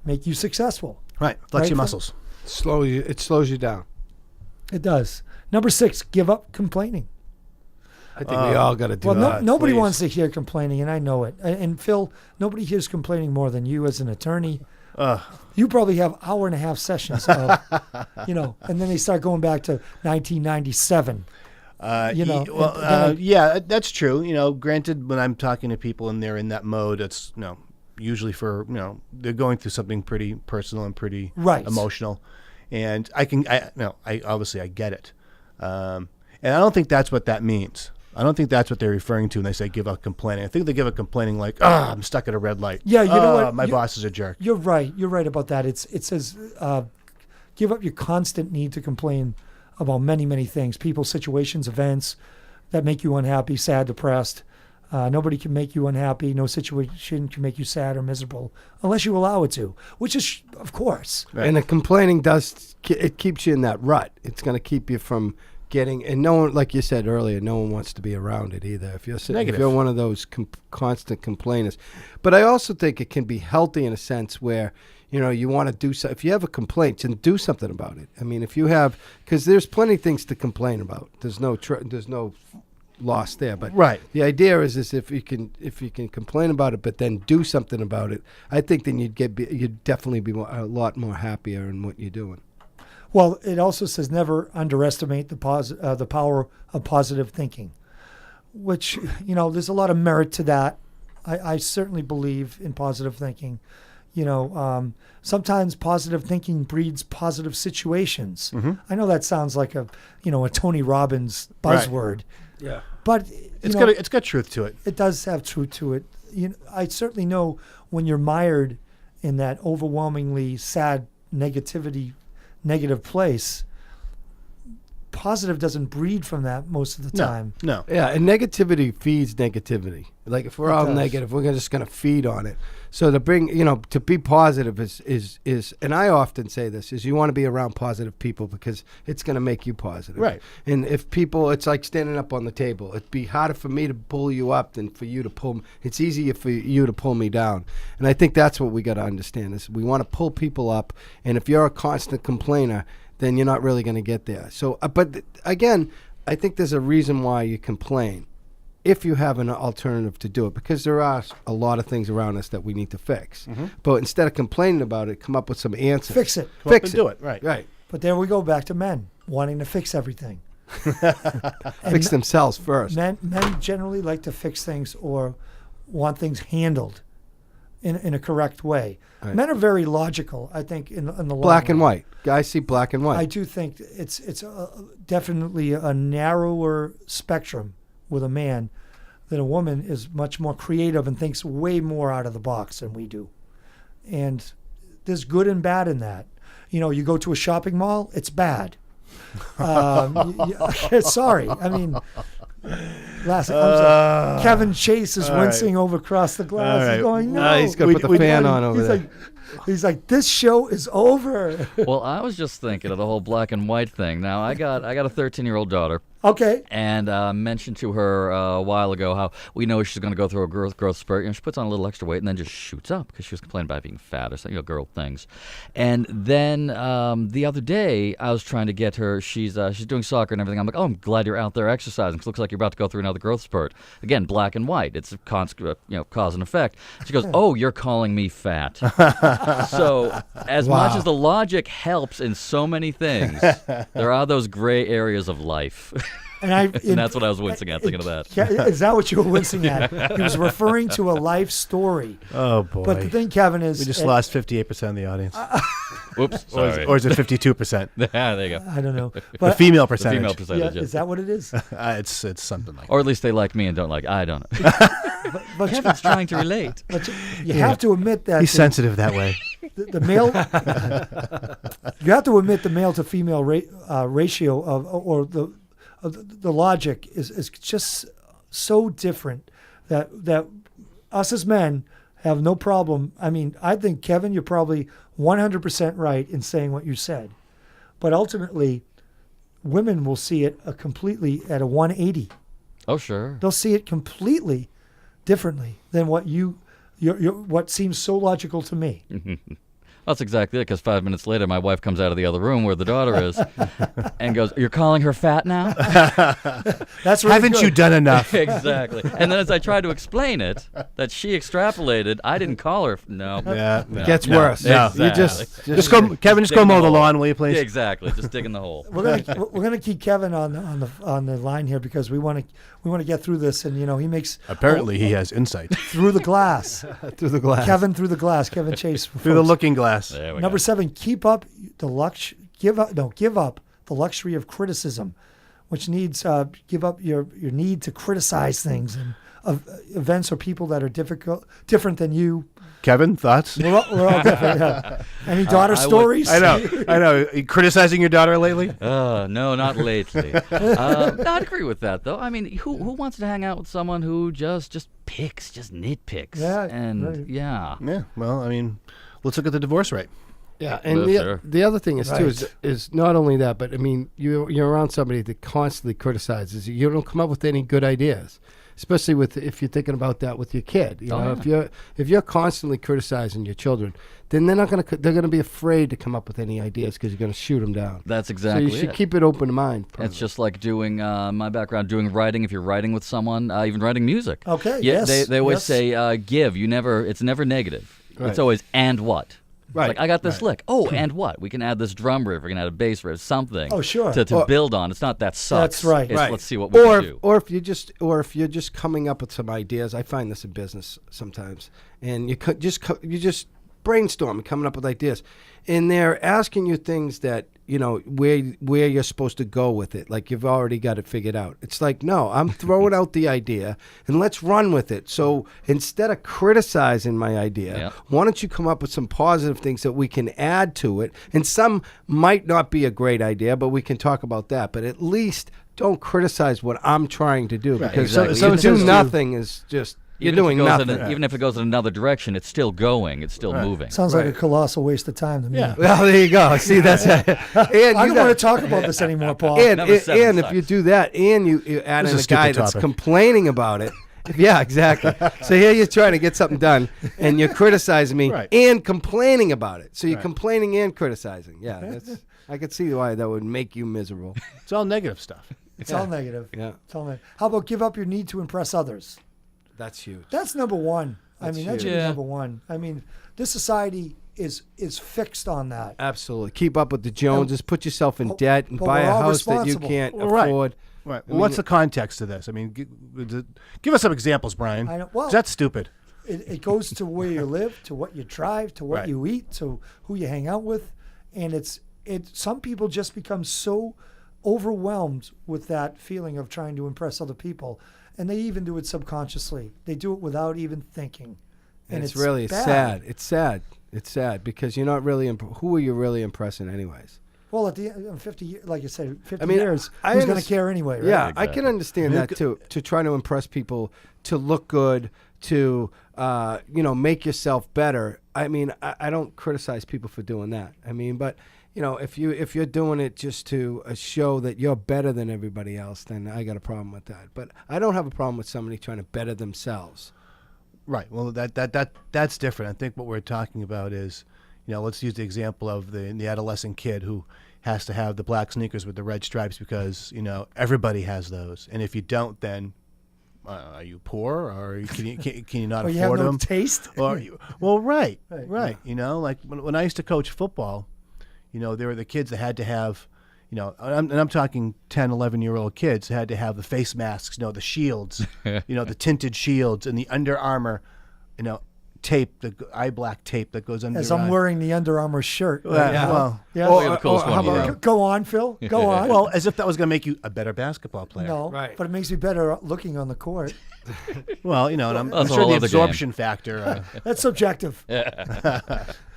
Speaker 1: make you successful.
Speaker 4: Right. Flex
Speaker 1: Right,
Speaker 4: your
Speaker 1: Phil?
Speaker 4: muscles.
Speaker 3: It slows you down.
Speaker 1: It does. Number 6, give up complaining.
Speaker 3: I think we all got to do
Speaker 1: Well,
Speaker 3: that.
Speaker 1: nobody
Speaker 3: please.
Speaker 1: wants to hear complaining, and I know it. And Phil, nobody hears complaining more than you as an attorney. You probably have 1.5-hour sessions of, and then they start going back to 1997.
Speaker 4: Yeah, that's true. Granted, when I'm talking to people and they're in that mode, it's usually for they're going through something pretty personal and pretty
Speaker 1: Right.
Speaker 4: emotional, and I obviously I get it, and I don't think that's what that means. I don't think that's what they're referring to when they say give up complaining. I think they give up complaining like, I'm stuck at a red light.
Speaker 1: Yeah, you know what?
Speaker 4: My boss is a jerk.
Speaker 1: You're right. You're right about that. It says give up your constant need to complain about many, many things, people, situations, events that make you unhappy, sad, depressed. Nobody can make you unhappy. No situation can make you sad or miserable unless you allow it to, which is, of course.
Speaker 4: Right.
Speaker 3: And the complaining it keeps you in that rut. It's going to keep you from getting, and no one, like you said earlier, no one wants to be around it either. If you're one of those constant complainers. But I also think it can be healthy in a sense where, you want to do so. If you have a complaint, then do something about it. I mean, if you have, because there's plenty of things to complain about. There's no loss there. But
Speaker 4: Right.
Speaker 3: the idea is if you can complain about it, but then do something about it, I think then you'd definitely be a lot more happier in what you're doing.
Speaker 1: Well, it also says never underestimate the power of positive thinking, which, there's a lot of merit to that. I certainly believe in positive thinking. Sometimes positive thinking breeds positive situations.
Speaker 4: Mm-hmm.
Speaker 1: I know that sounds like a Tony Robbins buzzword,
Speaker 3: Yeah.
Speaker 1: but
Speaker 4: It's got truth to it.
Speaker 1: it does have truth to it. I certainly know when you're mired in that overwhelmingly sad negative place, positive doesn't breed from that most of the time.
Speaker 4: No.
Speaker 3: Yeah, and negativity feeds negativity. Like if we're all
Speaker 1: does.
Speaker 3: negative, we're just going to feed on it. So to bring, to be positive is, and I often say this, is you want to be around positive people because it's going to make you positive.
Speaker 4: Right.
Speaker 3: And if people, it's like standing up on the table. It'd be harder for me to pull you up than for you to pull. It's easier for you to pull me down. And I think that's what we got to understand is we want to pull people up. And if you're a constant complainer, then you're not really going to get there. So, but again, I think there's a reason why you complain if you have an alternative to do it, because there are a lot of things around us that we need to fix.
Speaker 4: Mm-hmm.
Speaker 3: But instead of complaining about it, come up with some answers.
Speaker 1: Fix it.
Speaker 4: Come up
Speaker 3: Fix
Speaker 4: and do it. Right.
Speaker 3: Right.
Speaker 1: But there we go back to men wanting to fix everything.
Speaker 3: Fix themselves first.
Speaker 1: Men generally like to fix things or want things handled in a correct way.
Speaker 3: Right.
Speaker 1: Men are very logical, I think, in the long
Speaker 3: Black and
Speaker 1: run.
Speaker 3: white. Guys see black and white.
Speaker 1: I do think it's definitely a narrower spectrum with a man than a woman is much more creative and thinks way more out of the box than we do. And there's good and bad in that. You know, you go to a shopping mall, it's bad. Sorry. I mean, Kevin Chase is wincing over across the glass.
Speaker 4: All right.
Speaker 1: He's going, no.
Speaker 3: He's going to put the fan on over there.
Speaker 1: He's like, this show is over.
Speaker 8: Well, I was just thinking of the whole black and white thing. Now, I got a 13-year-old daughter.
Speaker 1: Okay.
Speaker 8: And mentioned to her a while ago how we know she's going to go through a growth spurt. You know, she puts on a little extra weight and then just shoots up because she was complaining about being fat or something, you know, girl things. And then the other day, I was trying to get her. She's doing soccer and everything. I'm like, oh, I'm glad you're out there exercising. 'Cause it looks like you're about to go through another growth spurt. Again, black and white. It's a cause and effect. She goes, oh, you're calling me fat. So as much as the logic helps in so many things, there are those gray areas of life.
Speaker 1: And
Speaker 8: that's what I was wincing at, thinking of that.
Speaker 1: Is that what you were wincing at? He was referring to a life story.
Speaker 4: Oh, boy.
Speaker 1: But the thing, Kevin, is...
Speaker 4: We just lost 58% of the audience.
Speaker 8: Oops, sorry.
Speaker 4: Or is it 52%?
Speaker 8: There you go.
Speaker 1: I don't know.
Speaker 4: The
Speaker 1: But
Speaker 4: female
Speaker 8: The
Speaker 4: percentage.
Speaker 8: female percentage.
Speaker 1: yeah,
Speaker 8: Yeah.
Speaker 1: is that what it is?
Speaker 4: It's something like
Speaker 8: Or at least they like me and don't like. I don't know.
Speaker 1: But
Speaker 8: Kevin's trying to relate.
Speaker 1: But you have to admit that...
Speaker 4: He's sensitive that way.
Speaker 1: The male... you have to admit the male to female ratio or the logic is just so different that us as men have no problem. I mean, I think, Kevin, you're probably 100% right in saying what you said. But ultimately, women will see it completely at a 180.
Speaker 8: Oh, sure.
Speaker 1: They'll see it completely differently than what what seems so logical to me.
Speaker 8: That's exactly it, because 5 minutes later, my wife comes out of the other room where the daughter is and goes, you're calling her fat now?
Speaker 1: That's really
Speaker 4: Haven't
Speaker 1: good.
Speaker 4: you done enough?
Speaker 8: Exactly. And then as I tried to explain it, that she extrapolated, I didn't call her. No.
Speaker 4: Yeah.
Speaker 8: No.
Speaker 3: Gets worse.
Speaker 4: No.
Speaker 3: You
Speaker 4: Just go, Kevin. Just go mow the lawn, will you, please?
Speaker 8: Yeah, exactly. Just dig in the hole.
Speaker 1: We're gonna keep Kevin on the line here because we want to get through this, and he makes
Speaker 4: Apparently, he has insight
Speaker 1: through the glass.
Speaker 3: Through the glass.
Speaker 1: Kevin through the glass. Kevin Chase
Speaker 4: through the looking glass.
Speaker 8: There we
Speaker 1: Number
Speaker 8: go.
Speaker 1: 7, give up the luxury of criticism, which needs give up your need to criticize things and events or people that are different than you.
Speaker 4: Kevin, thoughts?
Speaker 1: We're all different. Yeah. Any daughter stories?
Speaker 4: I know. You criticizing your daughter lately?
Speaker 8: No, not lately. I'd agree with that, though. I mean, who wants to hang out with someone who just picks, just nitpicks?
Speaker 1: Yeah,
Speaker 8: And
Speaker 1: right.
Speaker 8: yeah.
Speaker 4: Yeah. Well, I mean, let's look at the divorce rate.
Speaker 3: Yeah, and
Speaker 8: Well, sure.
Speaker 3: the other thing is too
Speaker 1: Right.
Speaker 3: is not only that, but I mean you're around somebody that constantly criticizes you. You don't come up with any good ideas, especially if you're thinking about that with your kid. You know, if you're constantly criticizing your children, then they're gonna be afraid to come up with any ideas because you're gonna shoot them down.
Speaker 8: That's exactly
Speaker 3: So you should
Speaker 8: it.
Speaker 3: keep it open mind.
Speaker 8: It's just like doing my background, doing writing. If you're writing with someone, even writing music.
Speaker 1: Okay,
Speaker 8: Yeah,
Speaker 1: yes,
Speaker 8: they always
Speaker 1: yes.
Speaker 8: say give. It's never negative.
Speaker 3: Right.
Speaker 8: It's always and what.
Speaker 3: Right.
Speaker 8: Like I got this lick. Oh, and what? We can add this drum riff. We can add a bass riff. Something.
Speaker 1: Oh, sure.
Speaker 8: To build on. It's not that sucks.
Speaker 1: That's right.
Speaker 8: It's
Speaker 3: Right.
Speaker 8: let's see what we can do.
Speaker 3: Or if you're just coming up with some ideas. I find this in business sometimes, and you just brainstorm coming up with ideas, and they're asking you things that where you're supposed to go with it, like you've already got it figured out. It's like, no, I'm throwing out the idea and let's run with it. So instead of criticizing my idea,
Speaker 8: Yep.
Speaker 3: why don't you come up with some positive things that we can add to it? And some might not be a great idea, but we can talk about that. But at least don't criticize what I'm trying to do, because
Speaker 8: Exactly.
Speaker 3: so
Speaker 8: Even
Speaker 3: do
Speaker 8: if it's-
Speaker 3: nothing is just you're doing nothing.
Speaker 8: Even if it goes in another direction, it's still going. It's still moving.
Speaker 1: Sounds like a colossal waste of time to me.
Speaker 4: Yeah.
Speaker 3: Well, there you go. See, that's and
Speaker 1: I don't want to talk about this anymore, Paul.
Speaker 8: Number 7
Speaker 3: and if
Speaker 8: sucks.
Speaker 3: you do that, and you add
Speaker 4: This
Speaker 3: in
Speaker 4: is
Speaker 3: a
Speaker 4: a
Speaker 3: guy
Speaker 4: stupid
Speaker 3: that's
Speaker 4: topic.
Speaker 3: complaining about it. Yeah, exactly. So here you're trying to get something done, and you're criticizing me
Speaker 4: Right.
Speaker 3: and complaining about it. So you're
Speaker 4: Right.
Speaker 3: complaining and criticizing. Yeah, I could see why that would make you miserable.
Speaker 4: It's all negative stuff.
Speaker 1: It's all negative.
Speaker 3: Yeah.
Speaker 1: It's all negative. How about give up your need to impress others?
Speaker 3: That's huge.
Speaker 1: That's number one. That
Speaker 3: huge.
Speaker 1: should be
Speaker 8: Yeah.
Speaker 1: number one. I mean, this society is fixed on that.
Speaker 3: Absolutely. Keep up with the Joneses. Put yourself in debt and
Speaker 1: but
Speaker 3: buy
Speaker 1: we're
Speaker 3: a
Speaker 1: all
Speaker 3: house that you
Speaker 1: responsible.
Speaker 3: can't
Speaker 4: Right.
Speaker 3: afford.
Speaker 4: Right. Well, what's the context of this? I mean, give us some examples, Brian.
Speaker 1: I know. Well,
Speaker 4: 'Cause that's stupid.
Speaker 1: It goes to where you live, to what you drive, to what
Speaker 4: Right.
Speaker 1: you eat, to who you hang out with, and some people just become so overwhelmed with that feeling of trying to impress other people, and they even do it subconsciously. They do it without even thinking, and
Speaker 3: it's really
Speaker 1: bad.
Speaker 3: sad. It's sad. It's sad because you're not really. Who are you really impressing, anyways?
Speaker 1: Well, at the end of 50 years, like you said, 50
Speaker 3: I mean,
Speaker 1: years,
Speaker 3: I
Speaker 1: who's going to
Speaker 3: underst-
Speaker 1: care anyway, right?
Speaker 3: Yeah, I
Speaker 8: Exactly.
Speaker 3: can understand that too. To try to impress people, to look good, to make yourself better. I mean, I don't criticize people for doing that. I mean, but if you're doing it just to show that you're better than everybody else, then I got a problem with that. But I don't have a problem with somebody trying to better themselves.
Speaker 4: Right. Well, that's different. I think what we're talking about is, let's use the example of the adolescent kid who has to have the black sneakers with the red stripes because everybody has those, and if you don't, then are you poor, or can you not
Speaker 1: Or
Speaker 4: afford
Speaker 1: you have no
Speaker 4: them?
Speaker 1: taste.
Speaker 4: Well, right.
Speaker 1: Right.
Speaker 4: Like when I used to coach football, there were the kids that had to have, and I'm talking 10, 11-year-old kids had to have the face masks, the shields, the tinted shields, and the Under Armour, tape, the eye black tape that goes under
Speaker 1: As
Speaker 4: your
Speaker 1: I'm
Speaker 4: eye.
Speaker 1: wearing the Under Armour shirt.
Speaker 4: Well,
Speaker 1: Yeah.
Speaker 8: Or the coolest
Speaker 3: how
Speaker 8: one you
Speaker 3: about-
Speaker 8: know.
Speaker 1: Go on, Phil. Go on.
Speaker 4: well, as if that was going to make you a better basketball player.
Speaker 1: No,
Speaker 3: Right.
Speaker 1: but it makes me better looking on the court.
Speaker 4: Well, and I'm
Speaker 8: That's a
Speaker 4: sure
Speaker 8: whole
Speaker 4: the
Speaker 8: other
Speaker 4: absorption factor.
Speaker 1: That's subjective.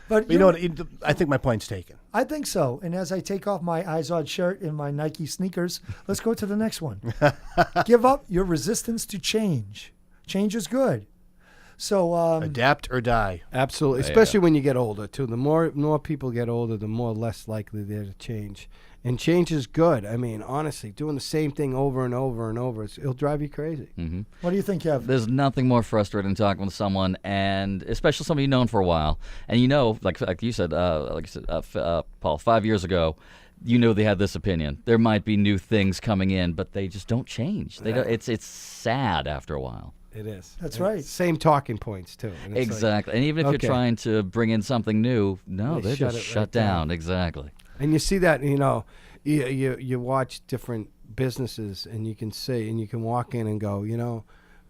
Speaker 1: But
Speaker 4: You know what? I think my point's taken.
Speaker 1: I think so. And as I take off my Izod shirt and my Nike sneakers, let's go to the next one. Give up your resistance to change. Change is good. So
Speaker 4: Adapt or die.
Speaker 3: Absolutely, especially when you get older too. The more people get older, the more less likely they're to change. And change is good. I mean, honestly, doing the same thing over and over and over, it'll drive you crazy.
Speaker 8: Mm-hmm.
Speaker 1: what do you think, Kev?
Speaker 8: There's nothing more frustrating than talking with someone, and especially somebody you've known for a while. And like you said, Paul, 5 years ago, they had this opinion. There might be new things coming in, but they just don't change. They don't. It's sad after a while.
Speaker 3: It is.
Speaker 1: That's
Speaker 3: And
Speaker 1: right.
Speaker 3: Same talking points too. And it's
Speaker 8: Exactly. And even if
Speaker 3: okay.
Speaker 8: you're trying to bring in something new, no,
Speaker 3: They
Speaker 8: they're
Speaker 3: shut
Speaker 8: just
Speaker 3: it
Speaker 8: shut
Speaker 3: right down.
Speaker 8: down. Exactly.
Speaker 3: And you see that, you watch different businesses, and you can see, and you can walk in and go,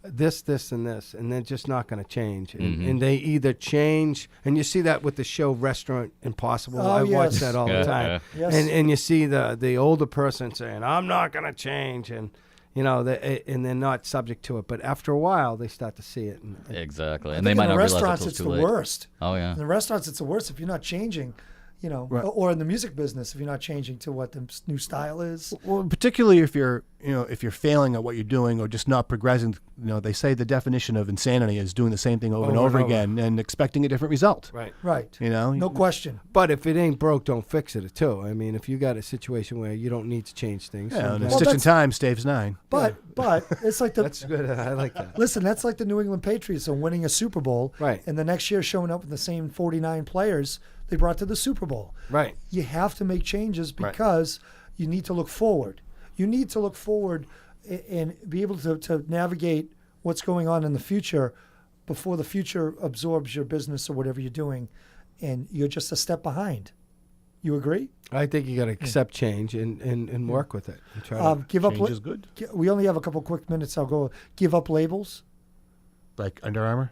Speaker 3: this, and this, and they're just not going to change. And they either change, and you see that with the show Restaurant Impossible.
Speaker 1: Oh,
Speaker 3: I watch
Speaker 1: yes.
Speaker 3: that all the time.
Speaker 1: Yes.
Speaker 3: And you see the older person saying, I'm not going to change, and and they're not subject to it. But after a while, they start to see it. And
Speaker 8: Exactly.
Speaker 1: I
Speaker 8: And
Speaker 1: think
Speaker 8: they might
Speaker 1: in the
Speaker 8: not realize
Speaker 1: restaurants,
Speaker 8: it
Speaker 1: it's
Speaker 8: until
Speaker 1: the
Speaker 8: too late.
Speaker 1: worst.
Speaker 8: Oh, yeah.
Speaker 1: In the restaurants, it's the worst if you're not changing,
Speaker 4: Right.
Speaker 1: or in the music business, if you're not changing to what the new style is.
Speaker 4: Well, particularly if you're failing at what you're doing or just not progressing. They say the definition of insanity is doing the same thing over and over again and expecting a different result.
Speaker 3: right.
Speaker 1: Right.
Speaker 4: No
Speaker 1: No question.
Speaker 3: But if it ain't broke, don't fix it too. I mean, if you got a situation where you don't need to change things.
Speaker 4: Yeah, and a
Speaker 3: sometimes-
Speaker 1: Well,
Speaker 4: stitch in
Speaker 1: that's-
Speaker 4: time saves 9.
Speaker 1: But it's like
Speaker 3: that's good. I like that.
Speaker 1: listen, that's like the New England Patriots are winning a Super Bowl,
Speaker 3: Right.
Speaker 1: and the next year showing up with the same 49 players they brought to the Super Bowl.
Speaker 3: Right.
Speaker 1: You have to make changes because you need to look forward. You need to look forward and be able to navigate what's going on in the future before the future absorbs your business or whatever you're doing, and you're just a step behind. You agree?
Speaker 3: I think you got to accept change and work with it. And try to,
Speaker 1: Give up.
Speaker 4: Change is good.
Speaker 1: We only have a couple quick minutes. I'll go. Give up labels.
Speaker 4: Like Under Armour.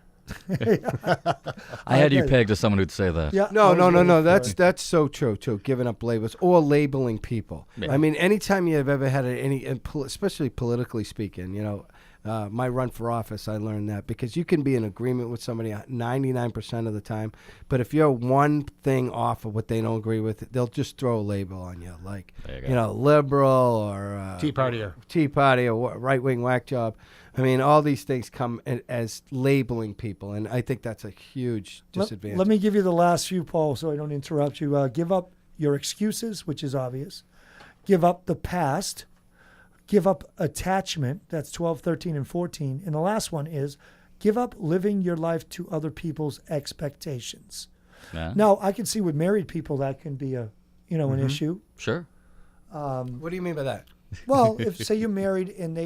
Speaker 8: I had you
Speaker 1: Okay.
Speaker 8: pegged as someone who'd say that.
Speaker 1: Yeah.
Speaker 3: no.
Speaker 1: I was waiting for it.
Speaker 3: That's so true too. Giving up labels or labeling people.
Speaker 8: Yeah.
Speaker 3: I mean, anytime you've ever had especially politically speaking, my run for office, I learned that because you can be in agreement with somebody 99% of the time, but if you're one thing off of what they don't agree with, they'll just throw a label on you, like
Speaker 8: There you go.
Speaker 3: liberal or
Speaker 4: Tea Party
Speaker 3: or right-wing whack job. I mean, all these things come as labeling people, and I think that's a huge disadvantage.
Speaker 1: Let me give you the last few, Paul, so I don't interrupt you. Give up your excuses, which is obvious. Give up the past. Give up attachment. That's 12, 13, and 14. And the last one is give up living your life to other people's expectations.
Speaker 8: Yeah.
Speaker 1: Now, I can see with married people that can be an issue.
Speaker 8: Sure.
Speaker 3: What do you mean by that?
Speaker 1: Well, if say you're married and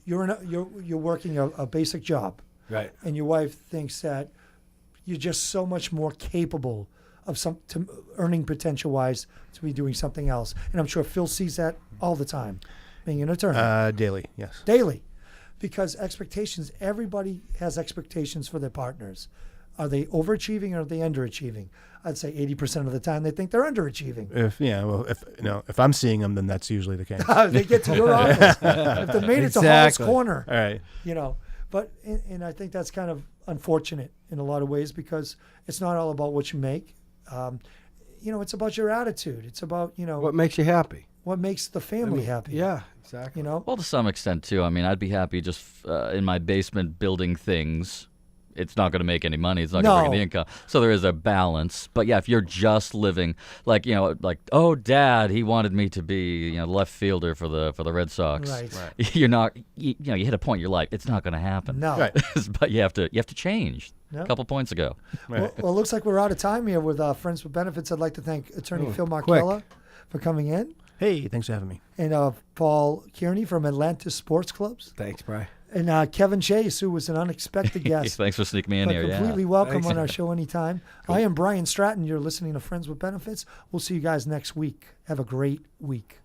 Speaker 1: you're working a basic job,
Speaker 3: Right.
Speaker 1: and your wife thinks that you're just so much more capable of earning potential wise to be doing something else, and I'm sure Phil sees that all the time. being an attorney?
Speaker 4: Daily, yes.
Speaker 1: Daily. Because expectations, everybody has expectations for their partners. Are they overachieving or are they underachieving? I'd say 80% of the time they think they're underachieving.
Speaker 4: If I'm seeing them, then that's usually the case.
Speaker 1: They get to your office. If they made it to Hall's Corner.
Speaker 4: All right.
Speaker 1: But and I think that's kind of unfortunate in a lot of ways because it's not all about what you make. It's about your attitude. It's about,
Speaker 3: what makes you happy.
Speaker 1: What makes the family happy.
Speaker 3: Yeah, exactly.
Speaker 8: Well, to some extent, too. I mean, I'd be happy just in my basement building things. It's not going to make any money. It's not going to bring any income. So there is a balance. But yeah, if you're just living like oh, Dad, he wanted me to be left fielder for the Red Sox.
Speaker 1: Right.
Speaker 8: You're not. You hit a point in your life. It's not going to happen.
Speaker 1: No.
Speaker 4: Right.
Speaker 8: But you have to change.
Speaker 1: No.
Speaker 8: A couple points ago.
Speaker 1: Well, it looks like we're out of time here with Friends with Benefits. I'd like to thank Attorney Phil Markella for coming in.
Speaker 4: Hey, thanks for having me.
Speaker 1: And Paul Kearney from Atlantis Sports Clubs.
Speaker 3: Thanks, Brian.
Speaker 1: And Kevin Chase, who was an unexpected guest.
Speaker 8: Thanks for sneaking me in here.
Speaker 1: Completely welcome
Speaker 3: Thanks.
Speaker 1: on our show anytime. Cool. I am Brian Stratton. You're listening to Friends with Benefits. We'll see you guys next week. Have a great week.